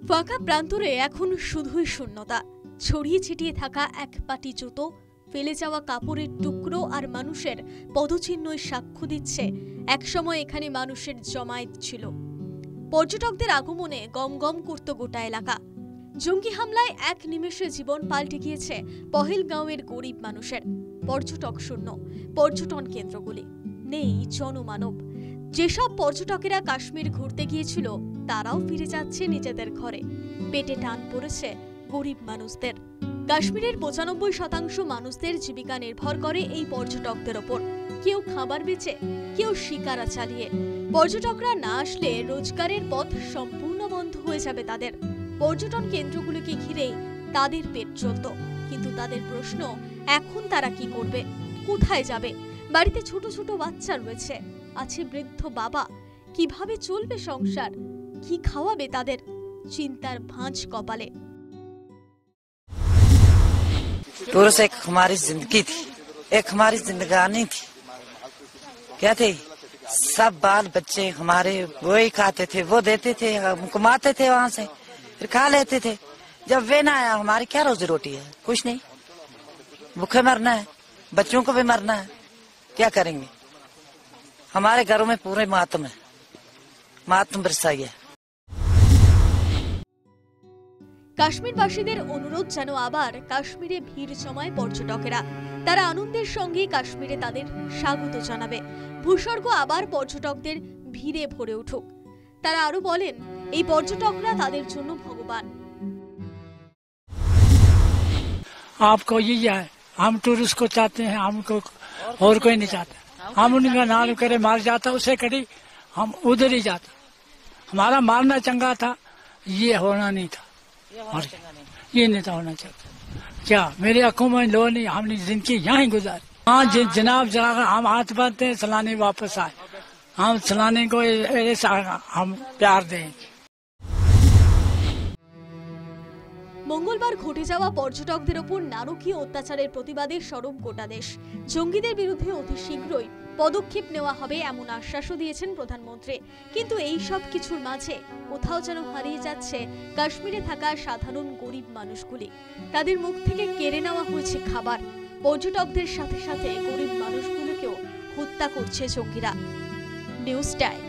ফাঁকা প্রান্তরে এখন শুধুই শূন্যতা, ছড়িয়ে ছিটিয়ে থাকা এক পাটি জুতো, ফেলে যাওয়া কাপড়ের টুকরো আর মানুষের পদচিহ্নই সাক্ষ্য দিচ্ছে একসময় এখানে মানুষের জমায়েত ছিল। পর্যটকদের আগমনে গমগম করত গোটা এলাকা। জঙ্গি হামলায় এক নিমেষে জীবন পাল্টে গিয়েছে পহেলগাঁওয়ের গরিব মানুষের। পর্যটক শূন্য পর্যটন কেন্দ্রগুলি, নেই জনমানব। যেসব পর্যটকেরা কাশ্মীর ঘুরতে গিয়েছিল তারাও ফিরে যাচ্ছে নিজেদের ঘরে। পেটে টান পড়েছে গরিব মানুষদের। কাশ্মীরের ৯৫% মানুষদের জীবিকা নির্ভর করে এই পর্যটকদের ওপর। কেউ খাবার বেচে, কেউ শিকারা চালিয়ে। পর্যটকরা না আসলে রোজগারের পথ সম্পূর্ণ বন্ধ হয়ে যাবে তাদের। পর্যটন কেন্দ্রগুলোকে ঘিরেই তাদের পেট চলত, কিন্তু তাদের প্রশ্ন, এখন তারা কি করবে, কোথায় যাবে? বাড়িতে ছোট ছোট বাচ্চা রয়েছে, আছে বৃদ্ধ বাবা। কিভাবে চলবে সংসার? কি খাওয়াবে তাদের? চিন্তার ভাঁজ কপালে। टूरिस्ट एक हमारी जिंदगी थी, एक हमारी जिंदगानी थी। क्या थी? सब बाल बच्चे हमारे वही खाते थे, वो देते थे, हम कमाते थे वहाँ से, फिर खा लेते थे। जब वे ना आया, हमारी क्या रोजी रोटी है? कुछ नहीं। भूखे मरना है, बच्चों को भी मरना है, क्या करेंगे? हमारे घरों में पूरे मातम है, मातम बरसाई है। কাশ্মীরবাসীদের অনুরোধ যেন আবার কাশ্মীরে ভিড় জমায় পর্যটকেরা। তারা আনন্দের সঙ্গে কাশ্মীরে তাদের স্বাগত জানাবে। ভূস্বর্গ আবার পর্যটকদের ভিড়ে ভরে উঠুক। তারা আরো বলেন, এই পর্যটকরা তাদের জন্য ভগবান। आपको ये है, हम टूरिस्ट को चाहते हैं, हमको और कोई नहीं चाहता। हम उनका नाम करे मार जाता, उसे कड़ी हम उधर ही जाता। हमारा मारना चंगा था, ये होना नहीं था, और ये नहीं था होना चाहिए। क्या मेरी आंखों में लो नहीं, हमने जिंदगी यहाँ ही गुजारी। हाँ जनाब, हम हाथ बांधते हैं, सलाने वापस आए। हम सलाने को ऐसा हम प्यार देंगे। মঙ্গলবার ঘটে যাওয়া পর্যটকদের ওপর নারকীয় অত্যাচারের প্রতিবাদে সরব গোটা দেশ। জঙ্গিদের বিরুদ্ধে অতি শীঘ্রই পদক্ষেপ নেওয়া হবে এমন আশ্বাসও দিয়েছেন প্রধানমন্ত্রী। কিন্তু এই সব কিছুর মাঝে কোথাও যেন হারিয়ে যাচ্ছে কাশ্মীরে থাকা সাধারণ গরিব মানুষগুলি। তাদের মুখ থেকে কেড়ে নেওয়া হয়েছে খাবার। পর্যটকদের সাথে সাথে গরিব মানুষগুলোকেও হত্যা করছে জঙ্গিরা। News time.